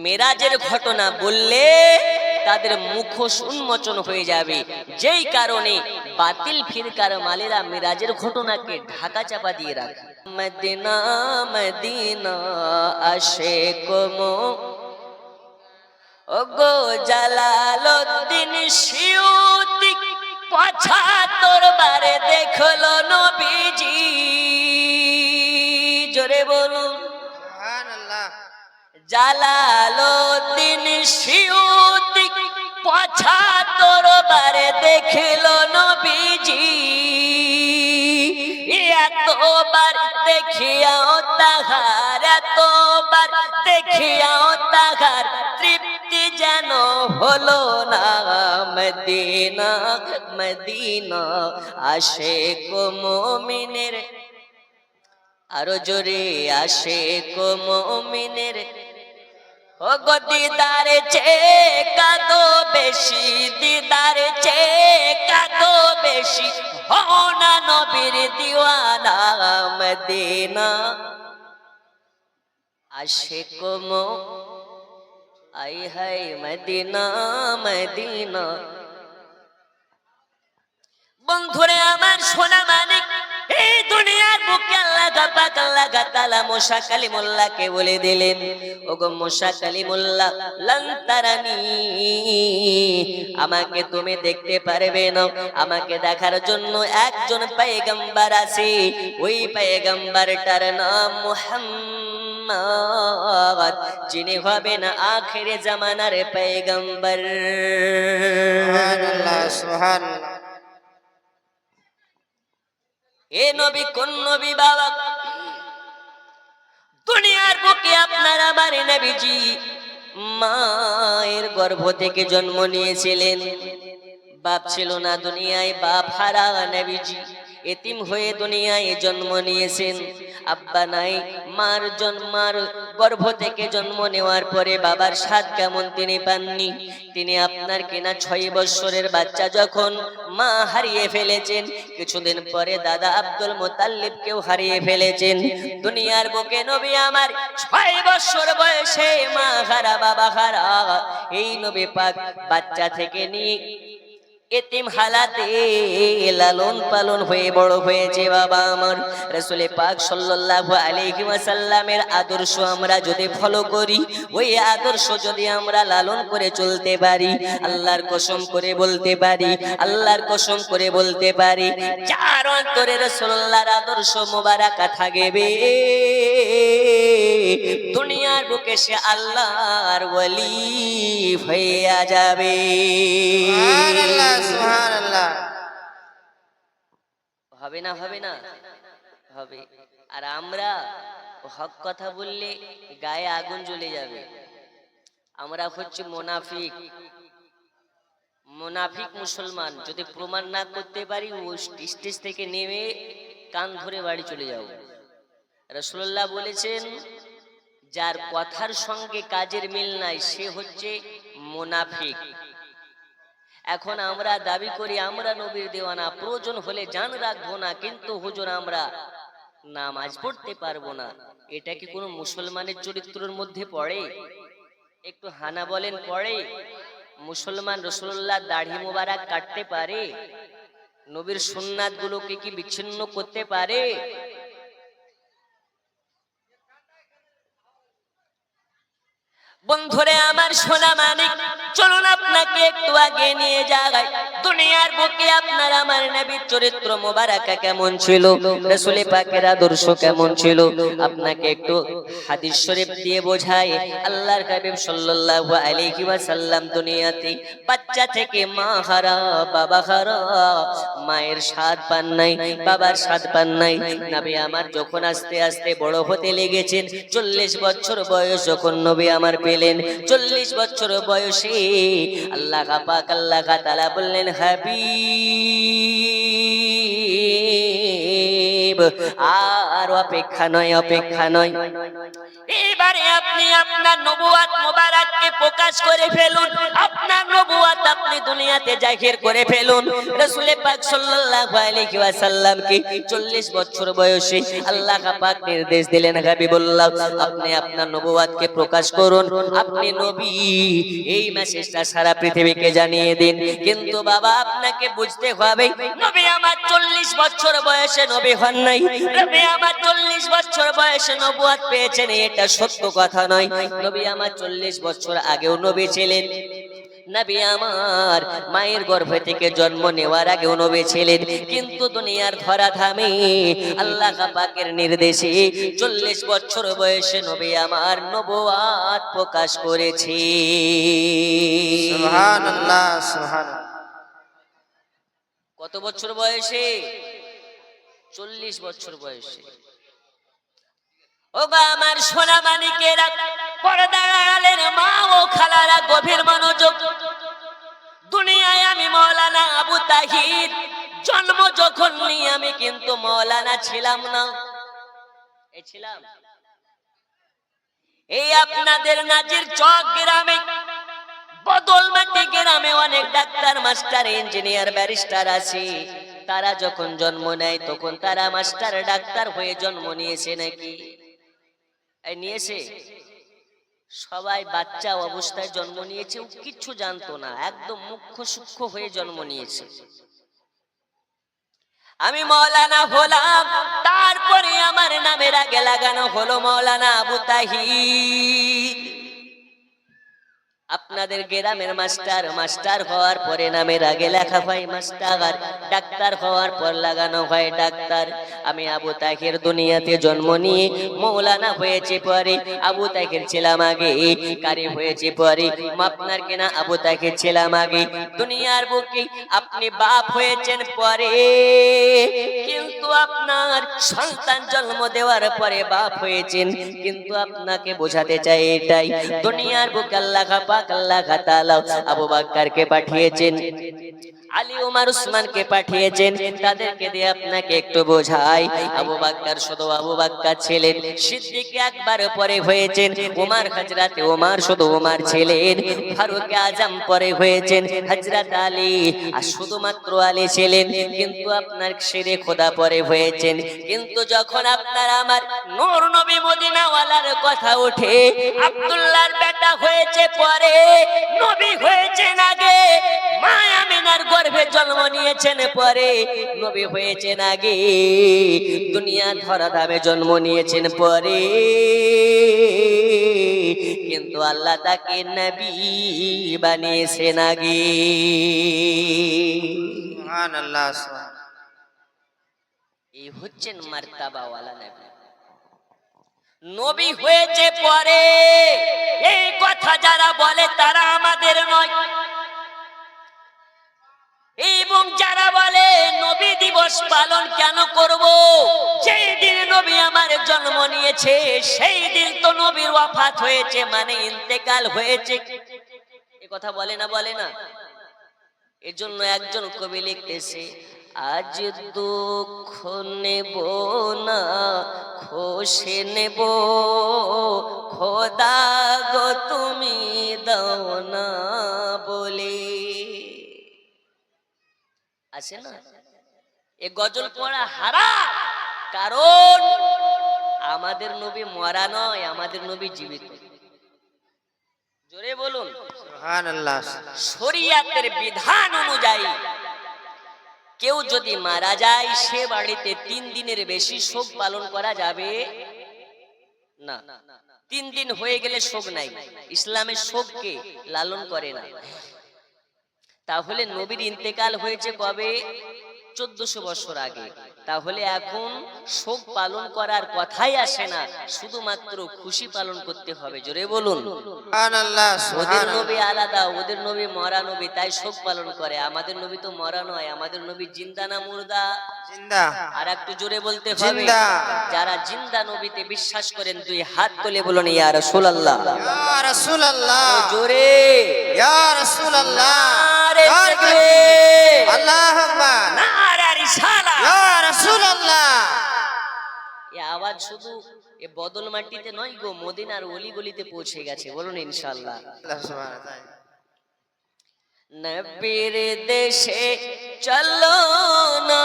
মেরাজের ঘটনা বললে তাদের মুখ উন্মোচন হয়ে যাবে, যেই কারণে বাতিল ফিরকার মালেরা মেরাজের ঘটনাকে ঢাকা চাপা দিয়ে রাখে। মদিনা মদিনা আশিক মো ওগো জালালউদ্দিন সিউতি ৭৫ বারে দেখলো নবীজি। জোরে বলুন সুবহানাল্লাহ। জালালউদ্দিন সিউতি ৭৫ বারে দেখলো নবীজি। এতবার দেখিয়াও তাহার, এতবার দেখিয়াও তাহার তৃপ্তি যেন হলো না। মদিনা মদিনা আশিক মুমিনের, আরো জোরে আশিক মুমিনের ও গো দিদার চেয়ে কাঁদো বেশি, দিদার চেয়ে কাঁদো বেশি, হও না নবীর দিওয়ানা। মদিনা আশিক মো আই হাই মদিনা মদিনা। বন্ধুরে আমার সোনা মানিক, এই দুনিয়ার বুকে আল্লাহ পাক আল্লাহ তাআলা মুসা কালিমুল্লাহকে বলে দিলেন, ওগো মুসা কালিমুল্লাহ লান তারানি, আমাকে তুমি দেখতে পারবে না। আমাকে দেখার জন্য একজন পয়গম্বর আছে, ওই পয়গম্বরটার নাম মুহাম্মদ, যিনি হবেন আখিরে জামানার পয়গম্বর। সুবহানাল্লাহ সুবহানাল্লাহ। এ নবী কোন নবী বাবা? দুনিয়ার বুকে আপনার আমার নবীজি মায়ের গর্ভ থেকে জন্ম নিয়েছিলেন। বাপ ছিল না দুনিয়ায়, বাপ হারা নবীজি এতিম হয়ে দুনিয়ায় জন্ম নিয়েছেন। আব্বা নাই, মার গর্ভ থেকে জন্ম নেওয়ার পরে বাবার স্বাদ কেমন তিনি পাননি। তিনি আপনার কিনা ৬ বছরের বাচ্চা যখন মা হারিয়ে ফেলেছেন, কিছুদিন পরে দাদা আব্দুল মুতাল্লিবকেও হারিয়ে ফেলেছেন। দুনিয়ার বুকে নবী আমার ৬ বছর বয়সে মা হারা বাবা হারা, এই নবী পাক বাচ্চা থেকে নিয়ে এতিম হালাতে লালন পালন হয়ে বড় হয়েছে বাবা আমার। রাসূল পাক সাল্লাল্লাহু আলাইহি ওয়াসাল্লামের আদর্শ আমরা যদি ফলো করি, ওই আদর্শ যদি আমরা লালন করে চলতে পারি, আল্লাহর কসম করে বলতে পারি, আল্লাহর কসম করে বলতে পারি, যার অন্তরে রাসূলুল্লাহর আদর্শ মোবারক থাকবে, দুনিয়ার বুকে সে আল্লাহর ওলি হয়ে যাবে। সুবহানাল্লাহ সুবহানাল্লাহ। হবে না? হবে না? হবে। আর আমরা হক কথা বললে গায়ে আগুন জ্বলে যাবে। আমরা হচ্ছে মুনাফিক, মুনাফিক মুসলমান। যদি প্রমাণ না করতে পারি, ওই স্টেজ থেকে নেমে কান ধরে বাড়ি চলে যাও। রাসূলুল্লাহ বলেছেন, যার কথার সঙ্গে কাজের মিল নাই সে হচ্ছে মুনাফিক। এখন আমরা দাবি করি আমরা নবীর দেওয়ানা, প্রয়োজন হলে জান রাখবো না, কিন্তু হুজুর আমরা নামাজ পড়তে পারবো না। এটা কি কোনো মুসলমানের চরিত্রের মধ্যে পড়ে? একটু হানা বলেন, পড়ে? মুসলমান রাসূলুল্লাহ দাড়ি মোবারক কাটতে পারে? নবীর সুন্নাত গুলোকে কি বিচ্ছিন্ন করতে পারে? বন্ধুরে আমার সোনা মানিক, চলুন আপনাকে একটু আগে নিয়ে যাই। দুনিয়ার বুকে আপনার আমার নবীর চরিত্র মোবারক কেমন ছিল, রাসূল পাকের আদর্শ কেমন ছিল, আপনাকে একটু হাদিস শরীফ দিয়ে বোঝাই। আল্লাহর হাবিব সাল্লাল্লাহু আলাইহি ওয়াসাল্লাম দুনিয়াতে বাচ্চা থেকে মা হারা বাবা হারা, মায়ের স্বাদ পান নাই, বাবার স্বাদ পান নাই। নবী আমার যখন আস্তে আস্তে বড় হতে লেগেছেন, 40 বছর বয়স যখন নবী আমার পেলেন, 40 বছর বয়সে আল্লাহ পাক আল্লাহ তাআলা বললেন, হাবিব আর অপেক্ষা নয়, অপেক্ষা নয়, এবারে আপনি আপনার নবুয়াত মুবারককে প্রকাশ করে ফেলুন, আপনার নবুয়াত আপনি দুনিয়াতে জাহির করে ফেলুন। রাসূল পাক সাল্লাল্লাহু আলাইহি ওয়াসাল্লামকে 40 বছর বয়সে আল্লাহ পাক নির্দেশ দিলেন, হাবিবুল্লাহ আপনি আপনার নবুয়াতকে প্রকাশ করুন, আপনি নবী, এই মেসেজটা সারা পৃথিবীকে জানিয়ে দিন। কিন্তু বাবা আপনাকে বুঝতে হবে, নবী আমার 40 বছর বয়সে নবী হন নাই, নবী আমার 40 বছর বয়সে নবুয়াত পেয়েছেন, এটা সত্য কথা নয়। নবী আমার 40 বছর আগেও নবী ছিলেন। নবী আমার মায়ের গর্ভ থেকে জন্ম নেওয়ার আগেও নবী ছিলেন, কিন্তু দুনিয়ার ধরাধামে আল্লাহ পাকের নির্দেশে 40 বছর বয়সে নবী আমার নবুয়াত প্রকাশ করেছে। সুবহানাল্লাহ সুবহানাল্লাহ। কত বছর বয়সে? 40 বছর বয়সে। ও গো আমার সোনা মানিকেরা, পর্দার আড়ালের মা ও খালারা, গভীর মনোযোগ। দুনিয়ায় আমি মাওলানা আবু তাহির জন্ম যখন নিই, আমি কিন্তু মাওলানা ছিলাম না। এই ছিলাম এই আপনাদের নাজির চক গ্রামে, বদলমাটি গ্রামে অনেক ডাক্তার, মাস্টার, ইঞ্জিনিয়ার, ব্যারিস্টার আছে। তারা যখন জন্ম নেয় তখন তারা মাস্টার, ডাক্তার হয়ে জন্ম নিয়েছে নাকি? নিয়েছে? সবাই বাচ্চা অবস্থায় জন্ম নিয়েছে, কিচ্ছু জানতো না, একদম মুখ্য সূক্ষ্ম হয়ে জন্ম নিয়েছে। আমি মাওলানা হলাম, তারপরে আমার নামের আগে লাগানো হলো মাওলানা আবু তাহির। আপনাদের গ্রামের মাস্টার, মাস্টার হওয়ার পরে নামের আগে লেখা হয় মাস্টার, ডাক্তার হওয়ার পর লাগানো হয় ডাক্তার। আমি আবু তাহির দুনিয়াতে জন্ম নিয়ে মাওলানা হয়েছে পরে, আবু তাহির ছিলাম আগে, কারি হয়েছে পরে। আপনার কিনা আবু তাহির ছিলাম আগে, দুনিয়ার বুকে আপনি বাপ হয়েছেন পরে, কিন্তু আপনার সন্তান জন্ম দেওয়ার পরে বাপ হয়েছেন। কিন্তু আপনাকে বোঝাতে চাই এটাই, দুনিয়ার বুকে আল্লাহ আল্লাহ তাআলা আবু বকরকে পাঠিয়েছেন, আলী, ওমর, উসমানকে পাঠিয়েছেন, তাদেরকে দিয়ে আপনাকে একটু বোঝাই। আবু বকর শুধু আবু বকর ছিলেন, সিদ্দিক আকবর পরে হয়েছেন, ওমর হযরতে ওমর শুধু ওমর ছিলেন, ফারুক আজম পরে হয়েছেন, হযরত আলী আর শুধুমাত্র আলী ছিলেন। কিন্তু আপনার শেরে খোদা পরে হয়েছেন। কিন্তু যখন আপনার আমার নূর নবী মদিনাওয়ালার কথা ওঠে, আব্দুল্লাহর বেটা হয়েছে পরে, নবী হয়েছেন আগে, মা আমিনার গর্ভে জন্ম নিয়েছেন পরে, নবী হয়েছেন আগে, দুনিয়া ধরাধামে জন্ম নিয়েছেন পরে, কিন্তু আল্লাহ তাকে নবী বানিয়েছেন আগে। সুবহানাল্লাহ সুবহানাল্লাহ। এই হচ্ছেন মার্তাবাওয়ালা নবী। নবী হয়েছে পরে, এই কথা যারা বলে তারা আমাদের নয়। এবং যারা বলে নবী দিবস পালন কেন করব, যেই দিন নবী আমার জন্ম নিয়েছে সেই দিন তো নবীর ওয়াফাত হয়েছে, মানে ইন্তেকাল হয়েছে, এ কথা বলে না, বলে না? এর জন্য একজন কবি লিখতেছে, আজ দুঃখ নেব না খুশি নেব, খোদা গো তুমি দাও না বলে। আছে না? এ গজল পড়া হারাম, কারণ আমাদের নবী মরা নয়, আমাদের নবী জীবিত। জোরে বলুন সুবহানাল্লাহ। শরিয়াতের বিধান অনুযায়ী কেউ যদি মারা যায়, সে বাড়িতে 3 দিনের বেশি শোক পালন করা যাবে না। 3 দিন হয়ে গেলে শোক নাই, ইসলামের শোককে লালন করে না। তাহলে নবীর ইন্তেকাল হয়েছে কবে? 1400 বছর আগে। তাহলে এখন শোক পালন করার কথাই আসে না, শুধুমাত্র খুশি পালন করতে হবে। জোরে বলুন সুবহানাল্লাহ ওদের সুবহানাল্লাহ। নবী আলাদা, ওদের নবী মরা নবী, তাই শোক পালন করে। আমাদের নবী তো মরা নয়, আমাদের নবী জিন্দা না মুর্দা? জিন্দা। আর একটু জোরে বলতে হবে। জিন্দা। যারা জিন্দা নবীতে বিশ্বাস করেন 2 হাত তুলে বলুন ইয়া রাসূলুল্লাহ। ইয়া রাসূলুল্লাহ। জোরে ইয়া রাসূলুল্লাহ। নারে ইয়া তাকবীর, আল্লাহুম্মা নারে রিসালাত। ইয়া রাসূলুল্লাহ। এ আওয়াজ শুধু এ বদল মাটিতে নয় গো, মদিনার অলি গলিতে পৌঁছে গেছে। বলুন ইনশাআল্লাহ। আল্লাহ সুবহানাহু ওয়া তাআলা। নবীর দেশে চলো না,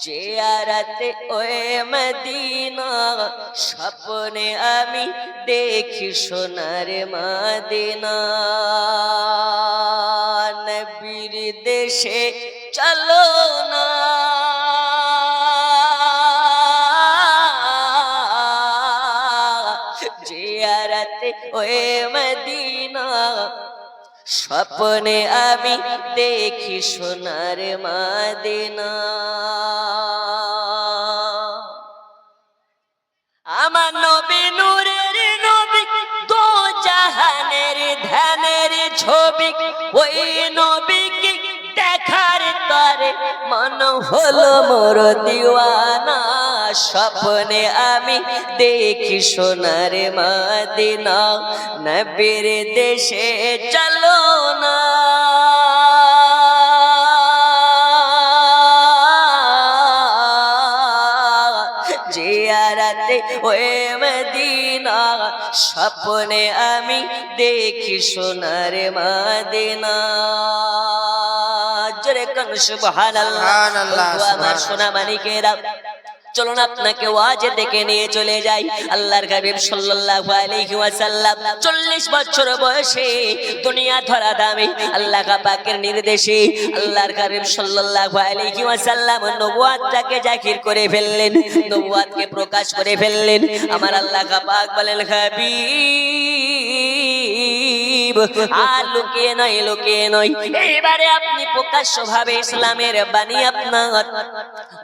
জিয়ারতে ওয়ে মদিনা, স্বপ্নে আমি দেখি সোনার মদিনা। নবীর দেশে চলো না, জিয়ারতে ওয়ে মদিনা, স্বপ্নে আমি দেখি সোনার মদিনা। আমার নবী নূরের নবী, দো জাহানের ধ্যানের ছবি, ওই নবীকে দেখার তরে মন হলো মোর দিওয়ানা। স্বপ্নে আমি দেখি সোনার মদিনা, নবীর দেশে চলো না। জিয়ারতে ওয়ে মদিনা, স্বপ্নে আমি দেখি সোনার মদিনা। জোরে কোন সুবহানাল্লাহ। সুবহানাল্লাহ, বন্ধু আমার সোনা মানিকেরা, চলুন আপনাকে ওয়াজে ডেকে নিয়ে চলে যাই। আল্লাহর হাবিব সাল্লাল্লাহু আলাইহি ওয়াসাল্লাম 40 বছর বয়সে দুনিয়া ধরা দামে আল্লাহ পাকের নির্দেশে আল্লাহর হাবিব সাল্লাল্লাহু আলাইহি ওয়াসাল্লাম নবুয়াতটাকে জাহির করে ফেললেন, নবুয়াতকে প্রকাশ করে ফেললেন। আমার আল্লাহ পাক বলেন, হাবিব আর লুকিয়ে নয়, লুকিয়ে নয়, এবারে আপনি প্রকাশ্য ভাবে ইসলামের বাণী আপনার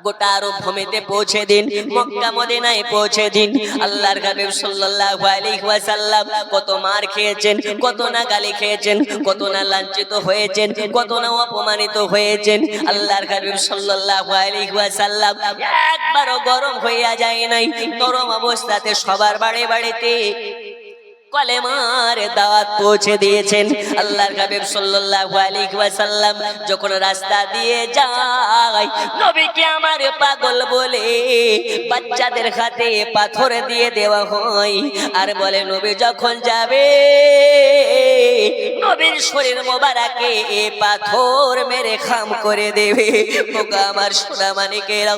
গোটা আরব ভূমিতে পৌঁছে দিন, মক্কা মদিনায় পৌঁছে দিন। আল্লাহর হাবিব সাল্লাল্লাহু আলাইহি ওয়াসাল্লাম কত মার খেয়েছেন, কত না গালি খেয়েছেন, কত না লাঞ্ছিত হয়েছেন, কত না অপমানিত হয়েছেন। আল্লাহর হাবিব সাল্লাল্লাহু আলাইহি ওয়াসাল্লাম একবারও গরম হইয়া যায় নাই, নরম অবস্থাতে সবার বাড়ি বাড়িতে কলেমার দাওয়াত পৌঁছে দিয়েছেন। আল্লাহর হাবিব সাল্লাল্লাহু আলাইহি ওয়াসাল্লাম যখন রাস্তা দিয়ে যায়, নবীকে আমার পাগল বলে বাচ্চাদের হাতে পাথর দিয়ে দেওয়া হয়, আর বলে নবী যখন যাবে নবীর শরীর মোবারকে এ পাথর মেরে খাম করে দেবে। ওগো আমার সোনা মানিকেরা,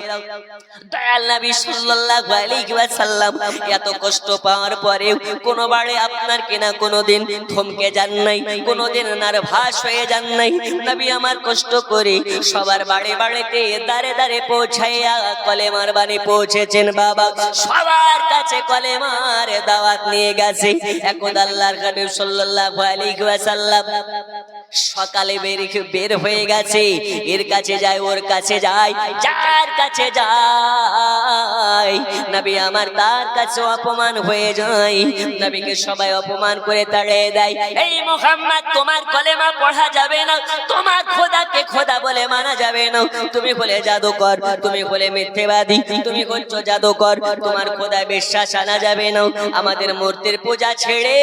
দয়াল নবী সাল্লাল্লাহু আলাইহি ওয়াসাল্লাম এত কষ্ট পাওয়ার পরেও কোনোবারে আপনার কিনা কোনোদিন থমকে যান নাই, কোনোদিন নার্ভাস হয়ে যান নাই। নবী আমার কষ্ট করে সবার বাড়ি বাড়িতে দাঁড়ে দাঁড়ে পৌঁছাইয়া কলেমার বাণী পৌঁছেছেন। বাবা সবার কাছে কলেমার দাওয়াত নিয়ে গেছে। এখন আল্লাহর হাবিব সাল্লাল্লাহু আলাইহি ওয়াসাল্লাম সকালে বের হয়ে গেছে, এর কাছে যায়, ওর কাছে যায়, যার কাছে যায় নবী আমার তার কাছে অপমান হয়ে যায়। নবীকে সবাই অপমান করে তাড়িয়ে দেয়। এই মুহাম্মদ, তোমার কলেমা পড়া যাবে না, তোমার খোদাকে খোদা বলে মানা যাবে না, তুমি বলে জাদুকর, তুমি বলে মিথ্যেবাদী, তুমি করছো জাদুকর, তোমার খোদা বিশ্বাস আনা যাবে না, আমাদের মূর্তির পূজা ছেড়ে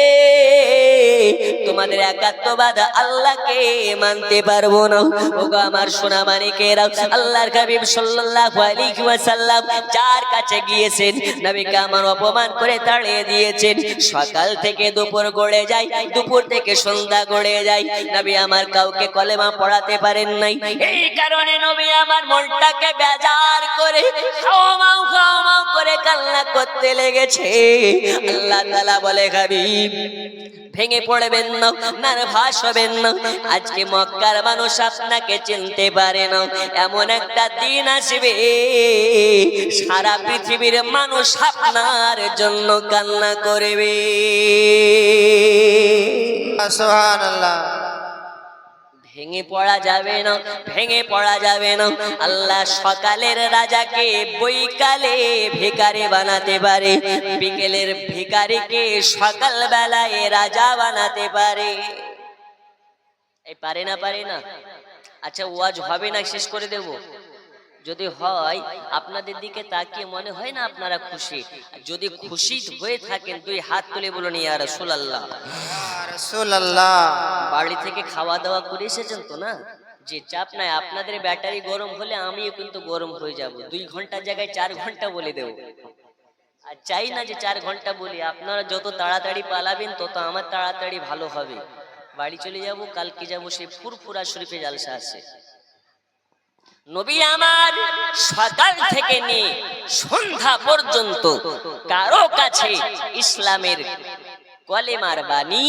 তোমাদের একাত্মবাদ আল্লাহকে মানতে পারবো না। ওগো আমার সোনা মানিকেরা, আল্লাহর হাবিব সাল্লাল্লাহু আলাইহি ওয়াসাল্লাম যার কাছে গিয়েছেন নবীকে আমার অপমান করে তাড়িয়ে দিয়েছেন। সকাল থেকে দুপুর গড়ে যায়, দুপুর থেকে সন্ধ্যা গড়ে যায়, নবী আমার কাউকে কলেমা পড়াতে পারেন নাই। এই কারণে নবী আমার মনটাকে বেজার করে খাওয়াও খাওয়াও করে কান্না করতে লেগেছে। আল্লাহ তাআলা বলে, হাবিব ভেঙে পড়বেন না, নার্ভাস হবেন না, আজকে মক্কার মানুষ আপনাকে চিনতে পারে না, এমন একটা দিন আসবে সারা পৃথিবীর মানুষ আপনার জন্য কান্না করবে। সুবহানাল্লাহ। ভেঙে পড়া যাবে না, ভেঙে পড়া যাবে না। আল্লাহ সকালের রাজাকে বৈকালে ভিখারি বানাতে পারে, বিকেলের ভিখারিকে সকাল বেলায় রাজা বানাতে পারে। এই পারে না, পারে না? আচ্ছা ওয়াজ হবে না, শেষ করে দেব। যদি হয় আপনাদের দিকে তাকিয়ে মনে হয় না আপনারা খুশি? যদি খুশি হয়ে থাকেন দুই হাত তুলে বলুন ইয়া রাসূলুল্লাহ। রাসূলুল্লাহ। বাড়ি থেকে খাওয়া দাওয়া করে এসেছেন তো না? যে চাপ নাই, আপনাদের ব্যাটারি গরম হলে আমিও কিন্তু গরম হয়ে যাব। 2 ঘন্টার জায়গায় 4 ঘন্টা বলে দেব। আর চাই না যে 4 ঘন্টা বলি, আপনারা যত তাড়াতাড়ি পালাবেন তত আমার তাড়াতাড়ি ভালো হবে। বাড়ি চলে যাব, কালকে যাব সেই ফুরফুরা শরীফে জালসা আছে। নবী আমার সকাল থেকে নিয়ে সন্ধ্যা পর্যন্ত কারো কাছে ইসলামের কলেমার বাণী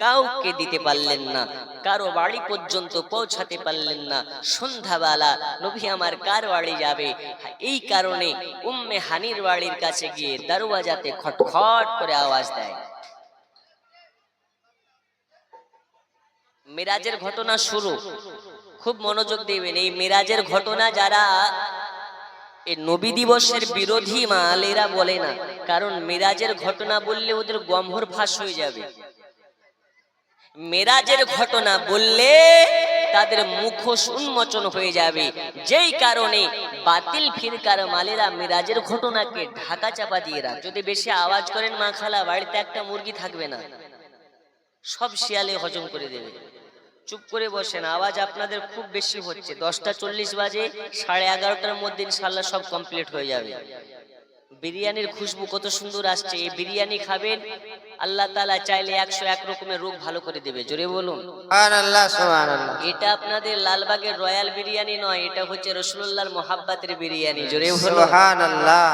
কাউকে দিতে পারলেন না, কারো বাড়ি পর্যন্ত পৌঁছাতে পারলেন না। সন্ধ্যাবেলা নবী আমার কার বাড়ি যাবে? এই কারণে উম্মে হানির বাড়ির কাছে গিয়ে দরওয়াজাতে খটখট করে আওয়াজ দেয়। মিরাজের ঘটনা শুরু, খুব মনোযোগ দিবেন। এই মিরাজের ঘটনা যারা এই নবী দিবসের বিরোধী মাল এরা বলে না, কারণ মিরাজের ঘটনা বললে ওদের গম্ভীর ফাঁস হয়ে যাবে। মেরাজের ঘটনা বললে তাদের মুখোশ উন্মোচন হয়ে যাবে, যেই কারণে বাতিল ফিরকার মালেরা মেরাজের ঘটনাকে ঢাকা চাপা দিয়ে রাখ। যদি বেশি আওয়াজ করেন মা খালা, বাড়িতে একটা মুরগি থাকবে না, সব শিয়ালে হজম করে দেবে। চুপ করে বসেন, আওয়াজ আপনাদের খুব বেশি হচ্ছে। 10টা 40 বাজে, 11:30টার মধ্যে ইনশাআল্লাহ সব কমপ্লিট হয়ে যাবে। বিরিয়ানির খুশবু কত সুন্দর আসছে। এই বিরিয়ানি খাবেন, আল্লাহ তাআলা চাইলে 101 রকমের রোগ ভালো করে দেবে। জোরে বলুন সুবহানাল্লাহ সুবহানাল্লাহ। এটা আপনাদের লালবাগের রয়্যাল বিরিয়ানি নয়, এটা হচ্ছে রাসূলুল্লাহর মোহাব্বতের বিরিয়ানি। জোরে বলুন সুবহানাল্লাহ।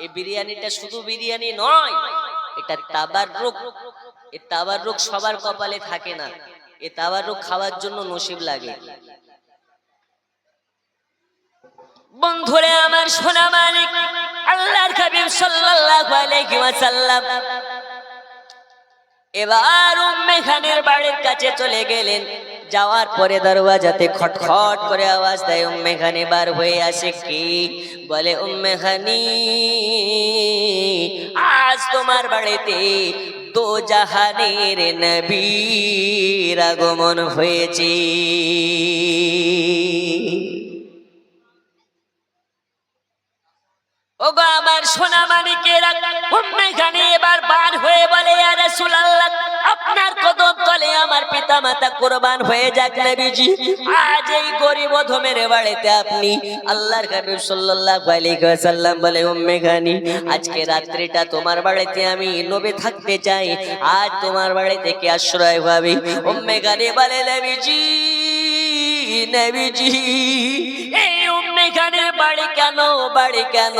এই বিরিয়ানিটা শুধু বিরিয়ানি নয়, এটা তাবাররুক। এই তাবাররুক সবার কপালে থাকে না, এই তাবাররুক খাওয়ার জন্য নসিব লাগে। বন্ধুরে আমার সোনা মানিক, আল্লাহর হাবিব সাল্লাল্লাহু আলাইহি ওয়াসাল্লাম এবার উম্মে খানের বাড়ির কাছে চলে গেলেন। যাওয়ার পরে দরওয়াজাতে খটখট করে আওয়াজ দেয়। উম্মে খানি বার হয়ে আসে। কি বলে? উম্মে খানি, আজ তোমার বাড়িতে দো জাহানের নবীর আগমন হয়েছে। ওগো আমার সোনা মানিকেরা, উম্মে খানি এবার বার হয়ে বলে, ইয়া রাসূলুল্লাহ, আপনার কদম তলে আমার পিতামাতা কুরবান হয়ে যাক নবীজি। আজ এই গরিব অধমের বাড়িতে আপনি। আল্লাহর হাবিব সাল্লাল্লাহু আলাইহি ওয়াসাল্লাম বলে, উম্মে খানি, আজকে রাত্রিটা তোমার বাড়িতে আমি নবী থাকতে চাই, আজ তোমার বাড়ি থেকে আশ্রয় পাবে। উম্মে খানি বলে, নবীজি নবীজি, এই উম্মে খানের বাড়ি কেন, বাড়ি কেন?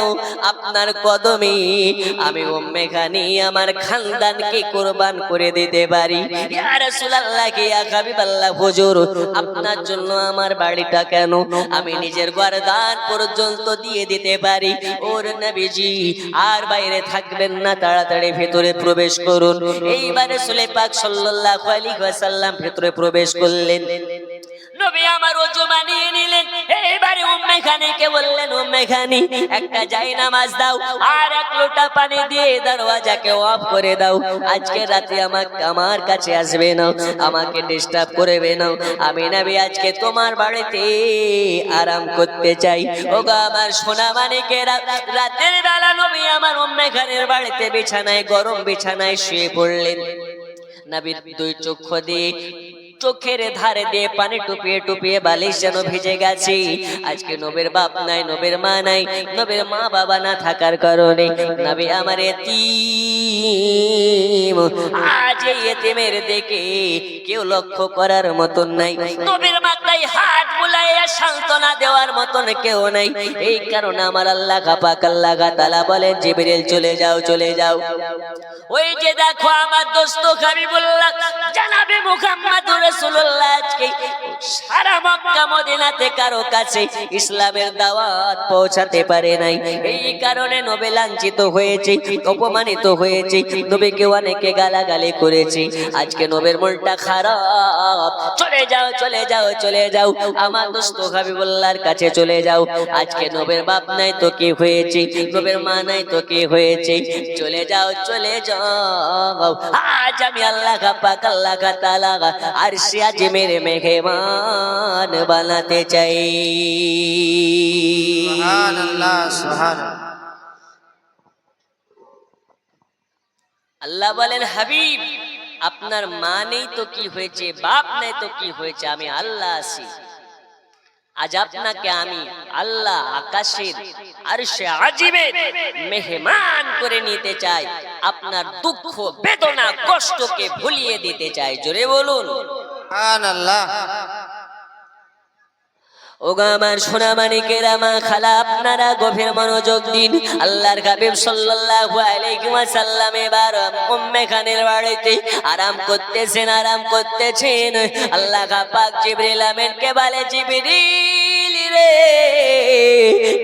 আপনার কদমে আমি উম্মে খানি আমার খানদানকে কুরবান করে দিতে পারি। ইয়া রাসূলুল্লাহ, ইয়া হাবিবাল্লাহ, হুজুর আপনার জন্য আমার বাড়িটা কেন, আমি নিজের গর্দান পর্যন্ত দিয়ে দিতে পারি। ওর নবীজি আর বাইরে থাকবেন না, তাড়াতাড়ি ভেতরে প্রবেশ করুন। এইবার রাসূল পাক সাল্লাল্লাহু আলাইহি ওয়াসাল্লাম ভেতরে প্রবেশ করলেন। নবী আমার ওযু বানিয়ে নিলেন। এইবারে উম্মে খানিকে বললেন, উম্মে খানি, একটা জায়নামাজ দাও আর 1 লোটা পানি দিয়ে দরওয়াজাকে অফ করে দাও। আজকে রাতে আমার কাছে আসবে না, আমাকে ডিস্টার্ব করবে না। আমি নবী আজকে তোমার বাড়িতে আরাম করতে চাই। ওগো আমার সোনা মানিকেরা, রাতের বেলা নবী আমার উম্মে খানির বাড়িতে বিছানায়, গরম বিছানায় শুয়ে পড়লেন। নবীর 2 চক্ষু দিয়ে, চোখের ধারে দিয়ে পানি টুপিয়ে টুপিয়ে বালিশ যেন ভিজে গেছে। আজকে নবীর বাপ নাই, নবীর মা নাই, নবীর মা বাবা না থাকার কারণে নবী আমার এতিম। আজ এই এতিমের দিকে কেউ লক্ষ্য করার মতন নাই, নবীর মাথায় হাত বুলাইয়া সান্ত্বনা দেওয়ার মতন কেউ নাই। এই কারণে আমার আল্লাহ পাক আল্লাহ তাআলা বলেন, জিবরিল চলে যাও, চলে যাও। ওই যে দেখো আমার দোস্ত হাবিবুল্লাহ জনাবে মুহাম্মদুর রাসূলুল্লাহ আজকে সারা মক্কা মদিনাতে কারো কাছে ইসলামের দাওয়াত পৌঁছাতে পারে নাই। এই কারণে নবী লাঞ্ছিত হয়েছে, অপমানিত হয়েছে, নবীকে অনেকে গালাগালি করেছে। আজকে নবীর মনটা খারাপ। চলে যাও, চলে যাও, চলে যাও। আমার দোস্ত হাবিবুল্লাহর কাছে চলে যাও। আজকে নবের বাপ নাই তো কি হয়েছে, নবের মা নাই তো কি হয়েছে, চলে যাও চলে যাও। আজ আমি আল্লাহ পাক আল্লাহ তাআলা আরশে আজমের মেহমান বানাতে চাই। সুবহানাল্লাহ সুবহানাল্লাহ। আল্লাহ বলেন হাবিব আপনার মা নেই তো কি হয়েছে, বাপ নেই তো কি হয়েছে, আমি আল্লাহ আছি। আজ আপনাকে আমি আল্লাহ আকাশের আরশে আজিমের মেহমান করে নিতে চাই, আপনার দুঃখ বেদনা কষ্টকে ভুলিয়ে দিতে চাই। জোরে বলুন সুবহানাল্লাহ। ওগো আমার সোনা মানিকেরা, মা খালা আপনারা গভীর মনোযোগ দিন। আল্লাহর হাবিব সাল্লাল্লাহু আলাইহি ওয়াসাল্লাম এবার উম্মে খানের বাড়িতে আরাম করতেছেন। আল্লাহ পাক জিবরিল আমিনকে বলে, জিবরিল রে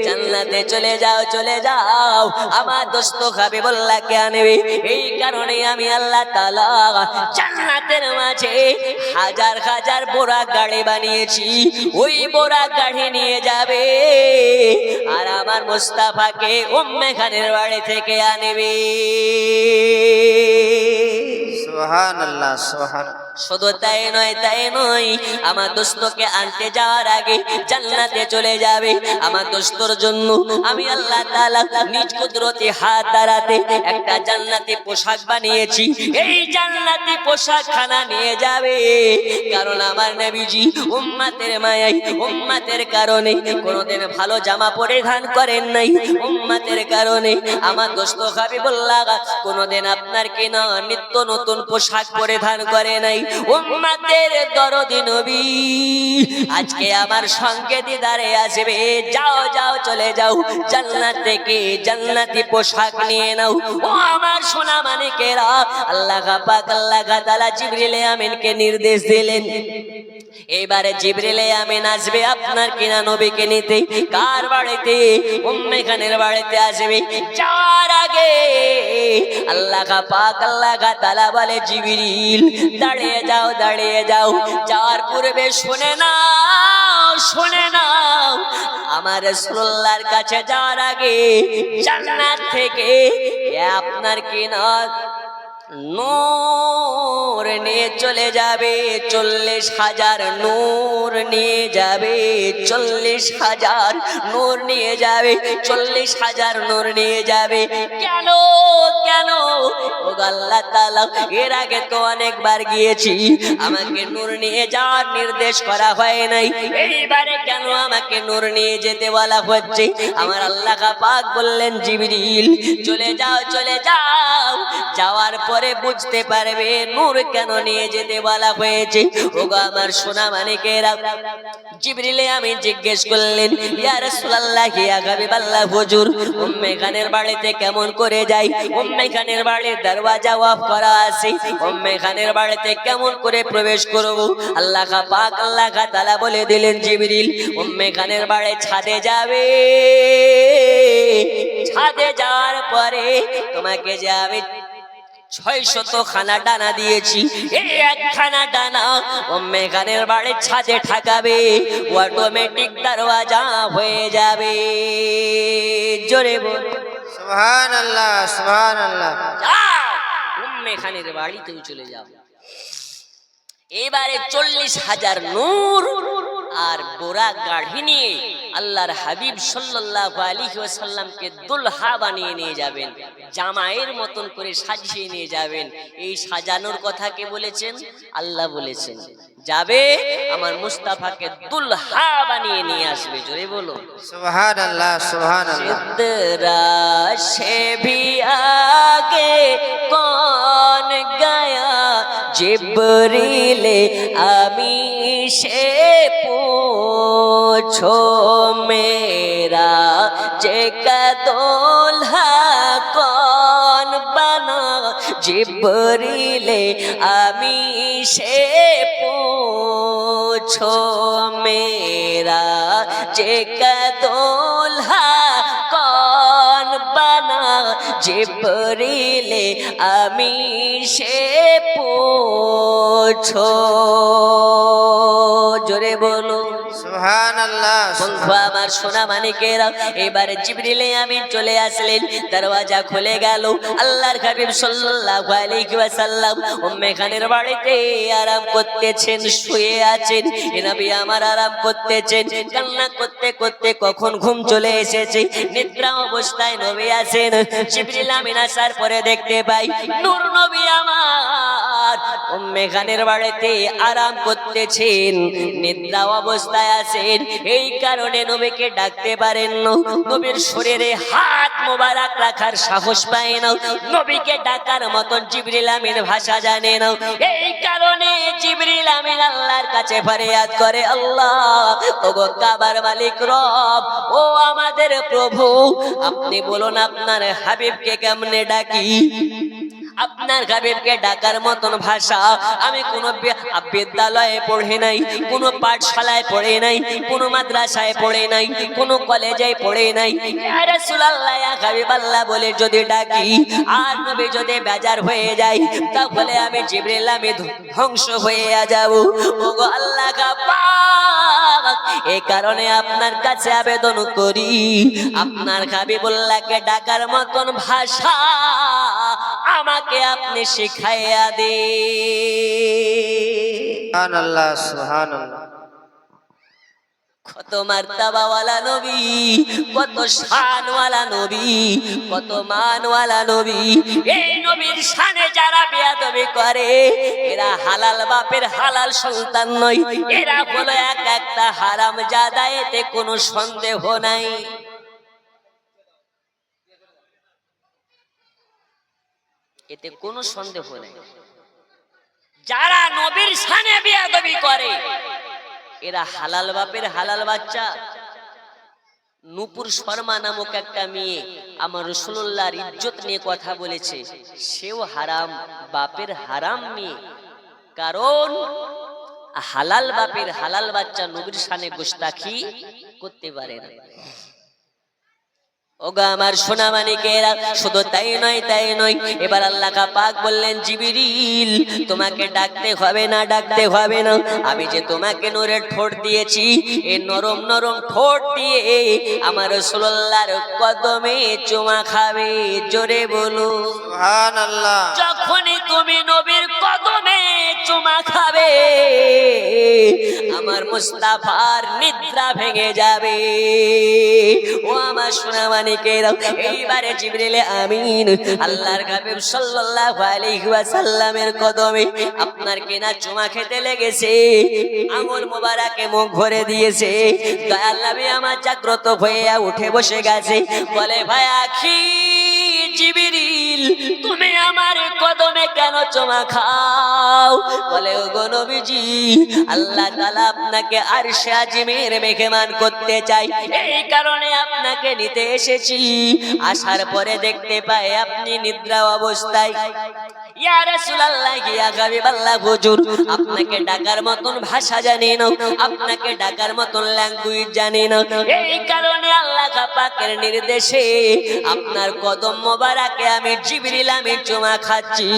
জান্নাতে চলে যাও আমার দোস্ত হাবিবুল্লাহকে আনবে। এই কারণে আমি আল্লাহ তাআলা জান্নাতের মাঝে হাজার হাজার বোরা গাড়ি বানিয়েছি, ওই বোরা গাড়ি নিয়ে যাবে আর আমার মুস্তাফাকে উম্মে খানের বাড়ি থেকে আনবে। সুবহানাল্লাহ সুবহানাল্লাহ। শুধু তাই নয়, আমার দোস্তকে আনতে যাওয়ার আগে জান্নাতে চলে যাবে। আমার দোস্তর জন্য আমি আল্লাহ তাআলা নিজ কুদরতি হাত দ্বারাতে একটা জান্নাতি পোশাক বানিয়েছি। এই জান্নাতি পোশাক খানা নিয়ে যাবে, কারণ আমার নবীজি উম্মতের মায়ায় উম্মতের কারণে কোনোদিন ভালো জামা পরিধান করেন নাই। উম্মতের কারণে আমার দোস্ত হাবিবুল্লাহ কোনোদিন আপনার কিনা নিত্য নতুন পোশাক পরিধান করে নাই। উম্মতের দরদি নবী আজকে আমার সঙ্গে দিদারে আসবে। যাও চলে যাও, জান্নাত থেকে জান্নাতি পোশাক নিয়ে নাও। ও আমার সোনা মানিকেরা, আল্লাহ পাক আল্লাহ তাআলা জিবরিল আমিনকে নির্দেশ দিলেন, এবারে জিবরিল আমিন আসবে আপনার কিনা নবীকে নিতে। কার বাড়িতে? উম্মে খানের বাড়িতে আসবে। যাওয়ার আগে আল্লাহ পাক আল্লাহ তাআলা বলে, জিবরিল দাঁড়িয়ে যাও। যাওয়ার পূর্বে শুনে নাও আমার রাসূলুল্লাহর কাছে যাওয়ার আগে জান্নাত থেকে আপনার কিনা নূর নিয়ে চলে যাবে 40,000 নূর নিয়ে যাবে, 40,000 নূর নিয়ে যাবে, 40,000 নূর নিয়ে যাবে। কেন ও আল্লাহ তাআলা, এর আগে তো অনেকবার গিয়েছি, আমাকে নূর নিয়ে যাওয়ার নির্দেশ করা হয় নাই, এইবারে কেন আমাকে নূর নিয়ে যেতে বলা হচ্ছে? আমার আল্লাহ পাক বললেন, জিবরিল চলে যাও। যাওয়ার পরে বুঝতে পারবে নূর কেন নিয়ে যেতে বলা হয়েছে। ওগো আমার সোনা মানিকেরা, জিবরিল আমিন জিজ্ঞেস করলেন, ইয়া রাসূলুল্লাহ, ইয়া হাবিবাল্লাহ, হুজুর উম্মে খানের বাড়িতে কেমন করে যাই? উম্মে খানের বাড়ির দরওয়াজা অফ করা আছে, উম্মে খানের বাড়িতে কেমন করে প্রবেশ করব? আল্লাহ পাক আল্লাহ তাআলা বলে দিলেন, জিবরিল উম্মে খানের বাড়ি ছাদে যাবে। ছাদে যাওয়ার পরে তোমাকে যে আমি 600 খানা ডানা দিয়েছি, এই একখানা ডানা উম্মে খানের বাড়ির ছাদে ঠাকাবে, অটোমেটিক দরওয়াজা হয়ে যাবে। জোরে বল সুবহানাল্লাহ সুবহানাল্লাহ। যাও উম্মে খানের বাড়িতেও চলে যাও। এবারে 40,000 নূর আর বোরা গাড়ি নিয়ে আল্লাহর হাবিব সাল্লাল্লাহু আলাইহি ওয়াসাল্লামকে দুলহা বানিয়ে নিয়ে যাবেন, জামাইয়ের মতন করে সাজিয়ে নিয়ে যাবেন। এই সাজানোর কথা কে বলেছেন? আল্লাহ বলেছেন। যাবে আমার মুস্তাফাকে দুলহা বানিয়ে নিয়ে আসবে। জোরে বলো সুবহানাল্লাহ সুবহানাল্লাহ। सिदरा से भी आगे कौन गया, जिब्रीले आमी से पूछो मेरा जे का दूल्हा कौन बना, जिब्रीले आमी से पूछो मेरा जे का दूल्हा कौन बना, जिब्रीले आमी से पूछो। জোরে বলো সুবহানাল্লাহ। বন্ধু আমার সোনা মানিকেরা, এবারে জিবরিলে আমিন চলে আসলেন, দরওয়াজা খুলে গেল। আল্লাহর হাবিব সাল্লাল্লাহু আলাইহি ওয়াসাল্লাম উম্মে খানের বাড়িতে আরাম করতেছেন, শুয়ে আছেন। এ নবী আমার আরাম করতেছেন, কান্না করতে করতে কখন ঘুম চলে এসেছে। নিদ্রা অবস্থায় নবী আছেন। জিবরিল আমিন আসার পরে দেখতে পাই নূর নবী আমার উম্মে খানের বাড়িতে আরাম করতেছেন, নিদ্রা অবস্থায় আছেন। এই কারণে নবীকে ডাকতে পারেন না, নবীর শরীরে হাত মোবারক রাখার সাহস পায় না, নবীকে ডাকার মতন জিবরিল আমিন ভাষা জানে না। এই কারণে জিবরিল আমিন আল্লাহর কাছে ফরিয়াদ করে, আল্লাহ ওগো কাবার মালিক রব, ও আমাদের প্রভু, আপনি বলুন আপনার হাবিবকে কেমনে ডাকি। আপনার হাবিবকে ডাকার মতন ভাষা আমি কোনো বিদ্যালয়ে পড়ে নাই, কোনো পাঠশালায় পড়ে নাই, কোনো মাদ্রাসায় পড়ে নাই, কোনো কলেজে পড়ে নাই। ইয়া রাসূলুল্লাহ, ইয়া হাবিবাল্লাহ বলে যদি ডাকি আর নবী যদি বেজার হয়ে যায়, তাহলে আমি জিবরিল আমি ধ্বংস হয়ে যাব। ওগো আল্লাহ পাক, এই কারণে আপনার কাছে আবেদন করি, আপনার হাবিবুল্লাহকে ডাকার মতন ভাষা আমাকে আপনি শিখাইয়া দে। সুবহানাল্লাহ সুবহানাল্লাহ। কত মার্তাবাওয়ালা নবী, কত শানওয়ালা নবী, কত মানওয়ালা নবী। এই নবীর শানে যারা বেয়াদবি করে, এরা হালাল বাপের হালাল সন্তান নয়, এরা হলো এক একটা হারামজাদা, এতে কোনো সন্দেহ নাই। এতে কোনো সন্দেহ নেই। যারা নবীর শানে বেয়াদবি করে, এরা হালাল বাপের হালাল বাচ্চা। নূপুর শর্মা নামক একটা মেয়ে আমার রাসূলুল্লাহর ইজ্জত নিয়ে কথা বলেছে, সেও হারাম বাপের হারাম মেয়ে। কারণ হালাল বাপের হালাল বাচ্চা নবীর শানে গোস্তাখি করতে পারে না। ওগো আমার সোনা মানিকেরা, শুধু তাই নয়, তাই নয়, এবার আল্লাহ পাক বললেন, জিবরিল তোমাকে ডাকতে হবে না, ডাকতে হবে না, আমি যে তোমাকে নূরের ঠোঁট দিয়েছি, এই নরম নরম ঠোঁট দিয়ে আমার রাসূলুল্লাহর কদমে চুমা খাবে। জোরে বলো সুবহানাল্লাহ। যখনই তুমি নবীর কদমে চুমা খাবে, আমার মুস্তাফার নিদ্রা ভেঙে যাবে। ও আমার সোনা মানিকেরা, এইবারে জিবরিল আমিন আল্লাহর হাবিব সাল্লাল্লাহু আলাইহি ওয়াসাল্লামের কদমে আপনার কিনা চুমা খেতে লেগেছে, আঙুল মোবারকে মুখ ভরে দিয়েছে। দয়াল নবী আমার জাগ্রত হয়ে উঠে বসে গেছে, বলে ভাই আখি জিবরিল, তুমি আমার কদমে কেন চুমা খাও? বলে ওগো নবীজি, আল্লাহ তাআলা আপনাকে আরশে আজিমের মেহমান করতে চাই, এই কারণে আপনাকে নিতে এসেছি। আসার পরে দেখতে পাই আপনি নিদ্রা অবস্থায়। ইয়া রাসূলুল্লাহ, ইয়া হাবিবাল্লাহ, হুজুর আপনাকে ডাকার মতন ভাষা জানি না, আপনাকে ডাকার মতন ল্যাঙ্গুয়েজ জানি না, এই কারণে আল্লাহ পাকের নির্দেশে আপনার কদম মোবারকে আমি জিবরিল আমি চুমা খাচ্ছি।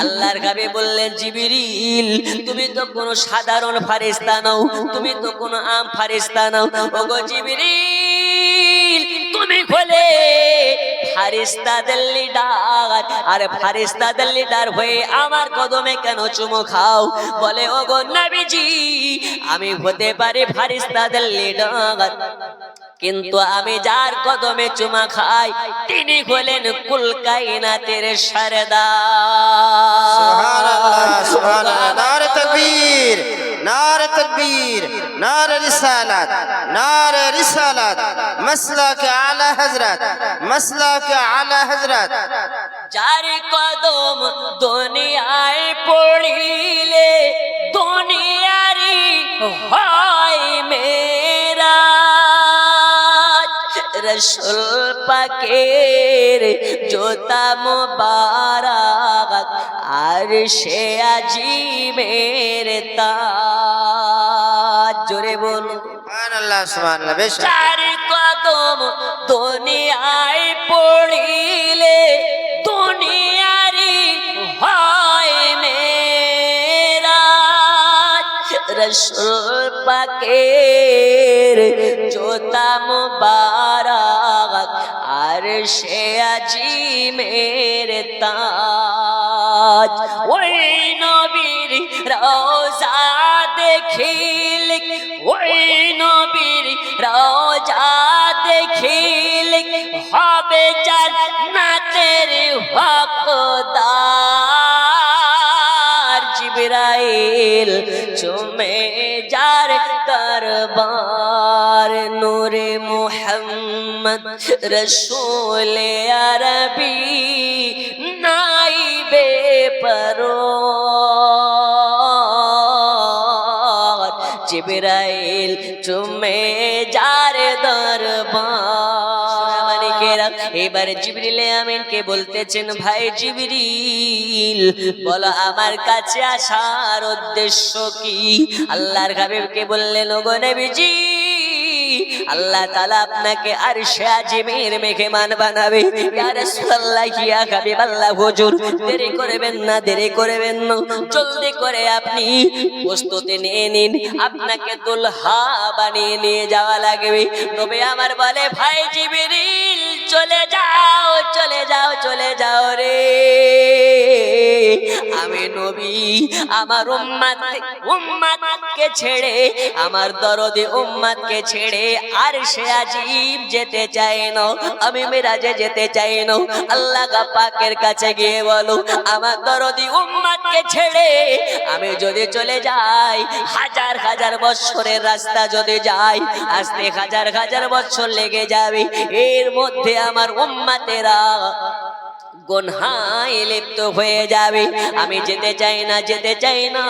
আল্লাহর হাবিব বললেন, জিবরিল তুমি তো কোনো সাধারণ ফেরেশতা নও, তুমি তো কোনো আম ফেরেশতা নও। ওগো জিবরিল, তুমি হলে ফেরেশতাদের লিডার, আর ফেরেশতাদের লিডার হয়ে আমার কদমে কেন চুমো খাও? বলে ওগো নবীজি, আমি হতে পারি ফেরেশতাদের লিডার, কিন্তু আমি যার কদমে চুমা খাই তিনি হলেন কুল কায়নাতের সরদার। সুবহানাল্লাহ সুবহানাল্লাহ। নারে তাকবীর, নারে তাকবীর, নারে রিসালাত, নারে রিসালাত, মাসলাক আলা হযরত, মাসলাক আলা হযরত। যার কদম দুনিয়ায় পড়িলে দুনিয়ারি হয় মেরা, রসুল পাকের জোতা মোবারক আর সে আজিমের তাজ। জোরে বলো সুবহানাল্লাহ সুবহানাল্লাহ। বেশ চার কদম দুনিয়ায় পড়িলে দুনিয়ারি হয় মেরা, রসুল পাকের আরশে আজিমের তাজ। ওই নবীর রওজা দেখিলে, ওই নবীর রওজা দেখিলে হবে জান্নাতের হকদার। জিবরাইল চুমে যার দরবার, নূরে মুহাম্মদ রসূল আরবি নাইবে পরওয়ার। জিবরাইল চুমে যার দরবার। মানিকেরা এবার জিবরিল আমিনকে বলতেছেন, ভাই জিবরিল বলো আমার কাছে আসার উদ্দেশ্য কি? আল্লাহর হাবিবকে বললেন, ওগো নবীজি আল্লাহ তাআলা আপনাকে আরশে আজিমের মেহমান বানাবে। ইয়া রাসূলুল্লাহ, ইয়া হাবিবাল্লাহ, হুজুর দেরি করবেন না, দেরি করবেন না, জলদি করে আপনি প্রস্তুতি নিয়ে নিন, আপনাকে দুলহা বানিয়ে নিয়ে যাওয়া লাগবে। নবী আমার বলে, ভাই জিবরিল চলে যাও, চলে যাও, চলে যাও রে। আমি নবী আমার উম্মতকে ছেড়ে, আমার দরদি উম্মতকে ছেড়ে আরশে আজিম যেতে চাই না, আমি মিরাজে যেতে চাই না। আল্লাহ পাকের কাছে গিয়ে বলো, আমার দরদি উম্মতকে ছেড়ে আমি যদি চলে যাই, হাজার হাজার বছরের রাস্তা যদি যাই, আসতে হাজার হাজার বছর লেগে যাবে। এর মধ্যে আমার উম্মতেরা গুনাহে লিপ্ত হয়ে যাবে। আমি যেতে চাই না, যেতে চাই না।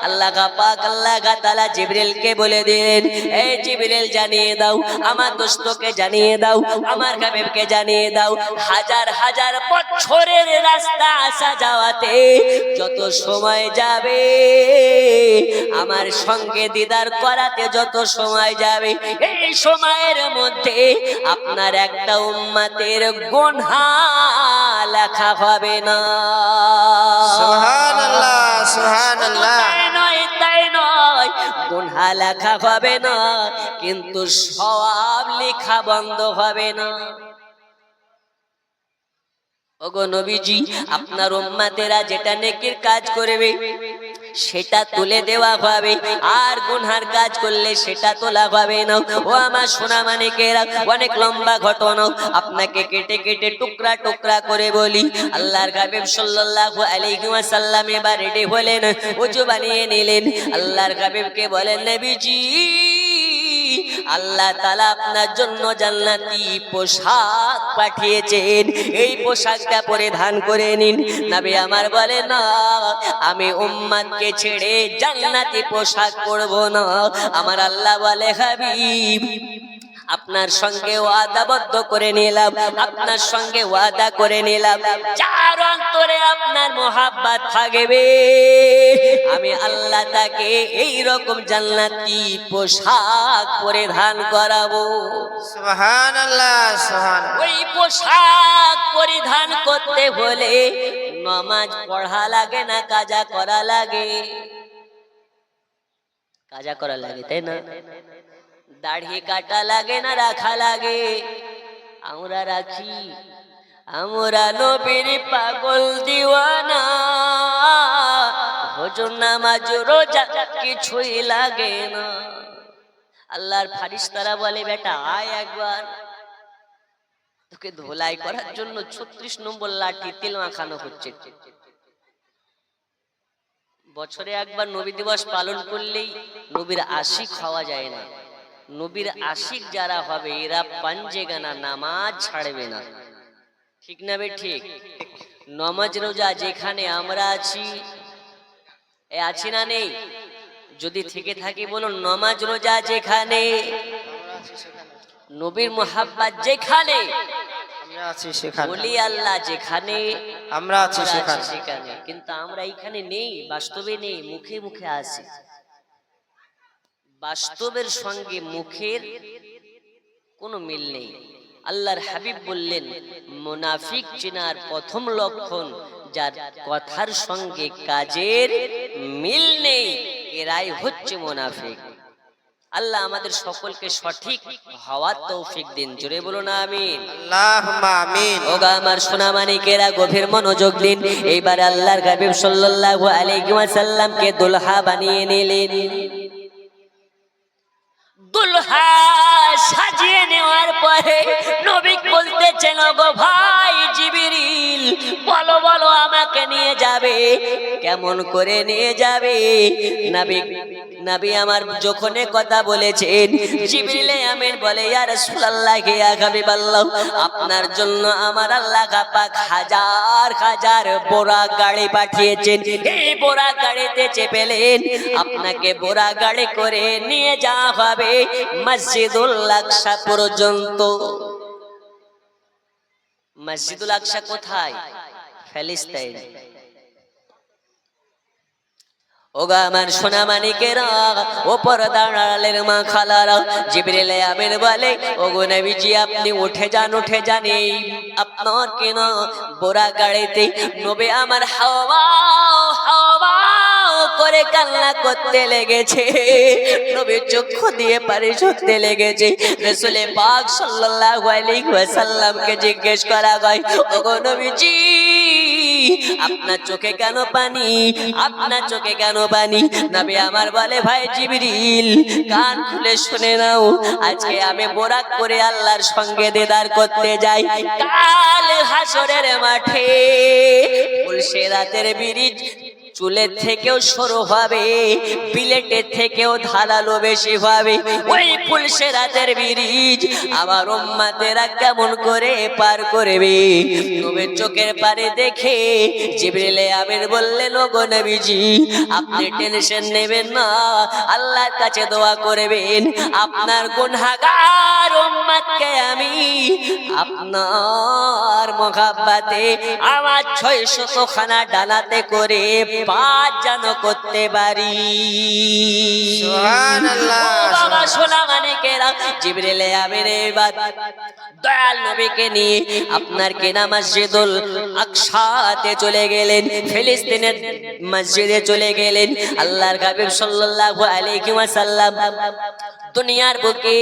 আল্লাহ পাক আল্লাহ তাআলা জিবরিলকে বলে দিলেন, এই জিবরিল জানিয়ে দাও, আমার দোস্তকে জানিয়ে দাও, আমার হাবিবকে জানিয়ে দাও, হাজার হাজার বছরের রাস্তা আসা যাওয়াতে যত সময় যাবে, আমার সঙ্গে দিদার করাতে যত সময় যাবে, এই সময়ের মধ্যে আপনার একটা উম্মতের গুনাহ লেখা হবে না। সুবহানাল্লাহ, সুবহানাল্লাহ। তাই নয়, গুনাহ লেখা হবে না, কিন্তু সওয়াব লেখা বন্ধ হবে না। ওগো নবীজি, আপনার উম্মতেরা যেটা নেকির কাজ করবে সেটা তুলে দেওয়া হবে, আর গুনহার কাজ করলে সেটা তোলা হবে না। ও আমার সোনা মানিকেরা, অনেক লম্বা ঘটনা, আপনাকে কেটে কেটে টুকরা টুকরা করে বলি। আল্লাহর হাবিব সাল্লাল্লাহু আলাইহি ওয়াসাল্লাম এবার রেডি হলেন, ওযু বানিয়ে নিলেন। আল্লাহর হাবিবকে বলেন, নবীজি আল্লাহ তাআলা আপনার জন্য জান্নাতি পোশাক পাঠিয়েছেন, এই পোশাকটা পরিধান করে নিন। নবী আমার বলে, না আমি উম্মতকে ছেড়ে জান্নাতি পোশাক পরব না। আমার আল্লাহ বলে, হাবিব আপনার সঙ্গে ওয়াদাবদ্ধ করে নিলাম, আপনার সঙ্গে ওয়াদা করে নিলাম, যার অন্তরে আপনার মোহাব্বত থাকবে আমি আল্লাহ তাকে এই রকম জান্নাতি পোশাক পরিধান করাবো। সুবহানাল্লাহ, সুবহানাল্লাহ। ওই পোশাক পরিধান করতে হলে নামাজ পড়া লাগে না, কাজা করা লাগে? কাজা করা লাগে, তাই না? দাড়ি কাটা লাগে না রাখা লাগে? আমরা রাখি। আমরা নবীর পাগল দিওয়ানা, হুজুর নামাজ রোজা কিছুই লাগে না। আল্লাহর ফারিস্তারা বলে, বেটা আয় একবার, তোকে ধোলাই করার জন্য 36 নম্বর লাঠি তেল মাখানো হচ্ছে। বছরে একবার নবী দিবস পালন করলেই নবীর আশিক হওয়া যায় না। নবীর আশিক যারা হবে এরা পাঞ্জেগানা নামাজ ছাড়বে না, ঠিক না বে ঠিক? নামাজ রোজা যেখানে আমরা আছি, আছি না নেই? যদি থেকে থাকি বলুন, নামাজ রোজা যেখানে, নবীর মুহাব্বত যেখানে, আমরা আছি সেখানে, ওলি আল্লাহ যেখানে, আমরা আছি সেখানে। কিন্তু আমরা এইখানে নেই, বাস্তবে নেই, মুখে মুখে আছি। বাস্তবের সঙ্গে মুখের কোনো মিল নেই। আল্লাহর হাবিব বললেন, মুনাফিক চেনার প্রথম লক্ষণ যার কথার সঙ্গে কাজের মিল নেই, এরাই হচ্ছে মুনাফিক। আল্লাহ আমাদের সকলকে সঠিক হওয়ার তৌফিক দিন, জোরে বলুন আমিন। আল্লাহুম্মা আমিন। ওগো আমার সোনা মানিকেরা, গভীর মনোযোগ দিন। এইবার আল্লাহর হাবিব সাল্লাল্লাহু আলাইহি ওয়াসাল্লামকে দুলহা বানিয়ে নিলেন। দুলহা সাজিয়ে নেওয়ার পরে নবী বলতেছেন, ওগো ভাই জিবরিল, বলো বলো আমাকে নিয়ে যাবে, কেমন করে নিয়ে যাবে? নবী আমার যখন কথা বলেছেন, জিবরিল আমিন বলে, ইয়া রাসূলুল্লাহ, ইয়া হাবিবাল্লাহ, আপনার জন্য আমার আল্লাহ পাক হাজার হাজার বোরা গাড়ি পাঠিয়েছেন। এই বোরা গাড়িতে চেপেলেন, আপনাকে বোরা গাড়ি করে নিয়ে যাওয়া হবে মসজিদুল আকসা পর্যন্ত। মসজিদুল আকসা কোথায়? ফিলিস্তিন। ওগো আমার সোনা মানিকেরা, ও পর্দার আড়ালের মা খালারা, জিবরিল আমিন বলে, ওগো নবীজি আপনি উঠে যান এই আপনার কেন বোরা গাড়িতে। নবী আমার হাওয়া হাওয়া করে কান্না করতে লেগেছে, নবীর চক্ষু দিয়ে পানি ঝরতে লেগেছে। রাসূল পাক সাল্লাল্লাহু আলাইহি ওয়াসাল্লামকে জিজ্ঞেস করা হয়, ওগো নবীজি আপনার চোখে কেন পানি, আপনার চোখে কেন পানি? নবী আমার বলে, ভাই জিবরিল, কান খুলে শুনে নাও, আজকে আমি বোরাক করে আল্লাহর সঙ্গে দিদার করতে যাই। কাল হাসরের মাঠে পুলসিরাতের ব্রিজ চুলের থেকেও সরু হবে, বিলেটের থেকেও ধারালো বেশি হবে। ওই পুলসিরাতের ব্রিজ আমার উম্মতেরা কেমন করে পার করবে? নবীর চোখের পানি দেখে জিবরিল আমিন বললেন, ওগো নবীজি আপনি টেনশন নেবেন না, আল্লাহর কাছে দোয়া করবেন, আপনার গুনাহগার উম্মতকে আমি আপনার মুহাব্বতে আমার 600 খানা ডানাতে করে পাঁচ যেন করতে পারি। সুবহানাল্লাহ। বাবা সোনা মানিকেরা, জিবরিল আমিন এবার দয়াল নবীকে নিয়ে আপনার কেনা মসজিদুল আকসাতে চলে গেলেন, ফিলিস্তিনের মসজিদে চলে গেলেন। আল্লাহর হাবিব সাল্লাল্লাহু আলাইহি ওয়াসাল্লাম দুনিয়ার বুকে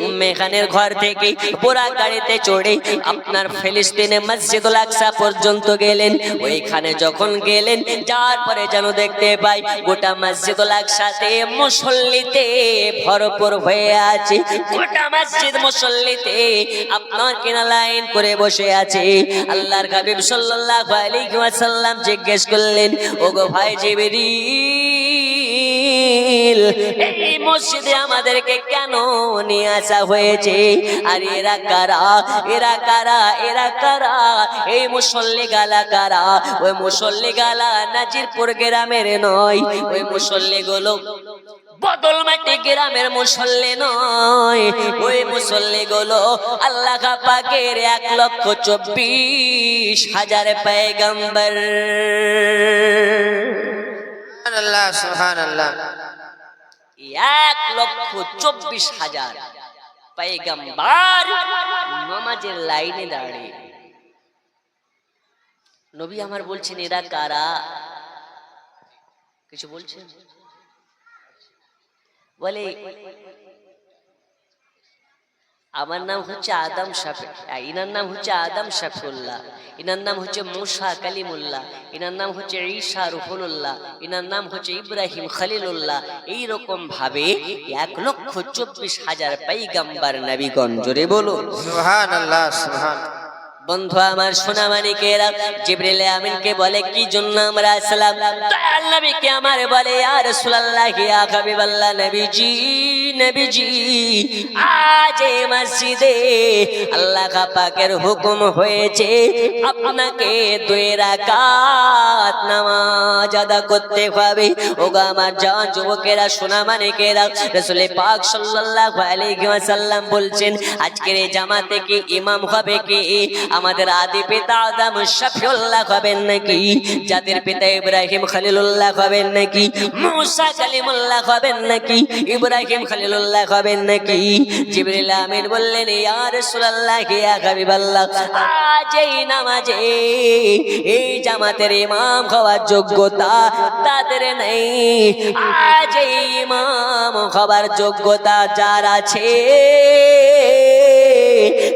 উম্মে খানের ঘর থেকে বোরা গাড়িতে চড়ে আপনার ফিলিস্তিনে মসজিদুল আকসা পর্যন্ত গেলেন। ওইখানে যখন গেলেন, যাওয়ার পরে যেন দেখতে পাই গোটা মসজিদুল আকসাতে মুসল্লিতে ভরপুর হয়ে আছে। গোটা মসজিদ মুসল্লিতে আপনার কিনা লাইন করে বসে আছে। আল্লাহর হাবিব সাল্লাল্লাহু আলাইহি ওয়াসাল্লাম জিজ্ঞেস করলেন, ওগো ভাই জিবরিল, এই মসজিদে আমাদেরকে কেন নিয়ে আসা হয়েছে? আর এরা কারা, এরা কারা, এরা কারা? এই মুসল্লি গালা কারা? ওই মুসল্লি গালা নাজিরপুর গ্রামের নয়, ওই মুসল্লি গুলো বদলমাটি গ্রামের মুসল্লি নয়, ওই মুসল্লি গুলো আল্লাহ পাকের 1,24,000 পয়গম্বর। সুবহানাল্লাহ, সুবহানাল্লাহ। 1,24,000 পয়গম্বর নামাজের লাইনে দাঁড়িয়ে। নবী আমার বলছেন, এরা কারা? কিছু বলছেন? বলে আমার নাম হচ্ছে আদম শাফি, ইনার নাম হচ্ছে আদম শাফিউল্লাহ, ইনার নাম হচ্ছে মুসা কালিমুল্লাহ, ইনার নাম হচ্ছে ঈসা রুহুল্লাহ, ইনার নাম হচ্ছে ইব্রাহিম খলিলুল্লাহ। এইরকম ভাবে 1,24,000 পয়গম্বর নবীগণ, জোরে বলুন সুবহানাল্লাহ, সুবহান। বন্ধু আমার সোনা মানিকেরা, জিবরিল আমিনকে বলে, কি জন্য আমরা আসলাম? দয়াল নবীকে আমার বলে, ইয়া রাসূলুল্লাহ, ইয়া হাবিবাল্লাহ, নবীজি নবীজি আজ এই মসজিদে আল্লাহ পাকের হুকুম হয়েছে আপনাকে 2 রাকাত নামাজ আদা করতে হবে। ওগো আমার জান যুবকেরা, সোনা মানিকেরা, রাসূল পাক সাল্লাল্লাহু আলাইহি ওয়াসাল্লাম বলছেন, আজকের এই জামাতে কি ইমাম হবে কে? আমাদের আদি পিতা আদম শফিউল্লাহ হবেন নাকি, যাদের পিতা ইব্রাহিম খলিলুল্লাহ হবেন নাকি, মুসা কালিমুল্লাহ হবেন নাকি, ইব্রাহিম খলিলুল্লাহ হবেন নাকি? জিবরিল আমিন বললেন, ইয়া রাসূলুল্লাহ, ইয়া হাবিবাল্লাহ, আজ এই নামাজে এই জামাতের ইমাম হওয়ার যোগ্যতা তাদের নেই। আজ এই ইমাম হবার যোগ্যতা যার আছে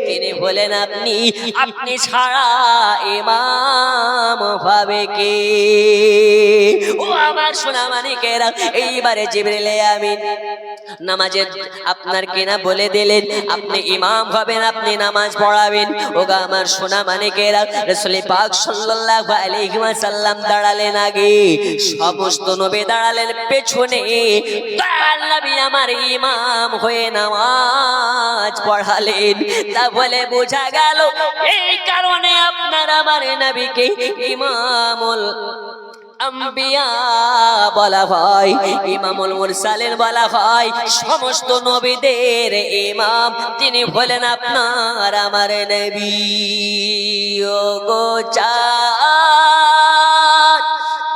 তিনি বলেন আপনি, আপনি ছাড়া ইমাম হবে কে? ও আমার সোনা মানিকেরা, এইবারে জিবরিল আমিন নামাজের আপনার কিনা বলে দিলেন, আপনি ইমাম হবেন, আপনি নামাজ পড়াবেন। ওগা আমার সোনা মানিকেরা, রাসূল পাক সাল্লাল্লাহু আলাইহি ওয়াসাল্লাম দাঁড়ালেন আগে, সমস্ত নবী দাঁড়ালেন পেছনে। দয়াল নবী আমার ইমাম হয়ে নামাজ পড়ালেন। তা বলে বোঝা গেল এই কারণে আপনার আমার নবীকে ইমামুল আম্বিয়া বলা হয়, ইমামুল মুরসালিন বলা হয়, সমস্ত নবীদের ইমাম তিনি হলেন আপনার আমার নবী। ও গো চাঁদ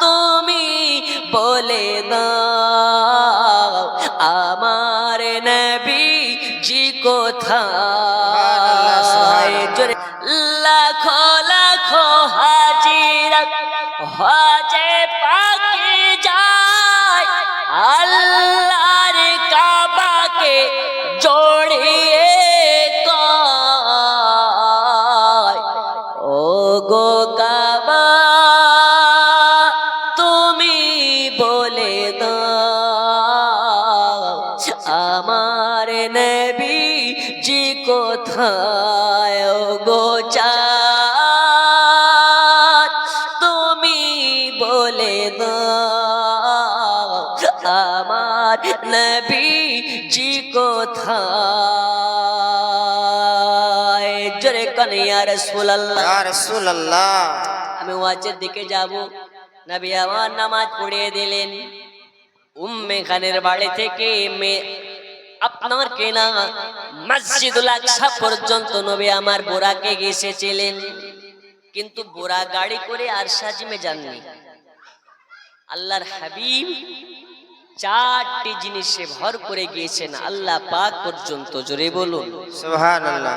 তুমি বলে দাও আমার নবী জি কোথায়? জোরে লাখো লাখো হাজিরা হজে পাকে যায়, আল্লাহর কাবাকে জড়িয়ে কয়, ও গো কাবা তুমি বলে দাও আমার নবী জি কোথায়? ও গো চাঁদ তুমি বলে দাও আমার নবী জি কোথায়? জোরে কানে ইয়া রাসূলুল্লাহ। ইয়া রাসূলুল্লাহ। আমি ওয়াজের দিকে যাব, নবী আমার নামাজ পড়িয়ে দিলেন। উম্মে খানের বাড়ি থেকে আপনার কেনা মসজিদুল আকসা পর্যন্ত নবী আমার বোরাকে গেছেছিলেন, কিন্তু বোরা গাড়ি করে আর সাজিমে যাননি। আল্লাহর হাবিব চারটি জিনিসে ভর করে গিয়েছেন আল্লাহ পাক পর্যন্ত। জোরে বলুন সুবহানাল্লাহ।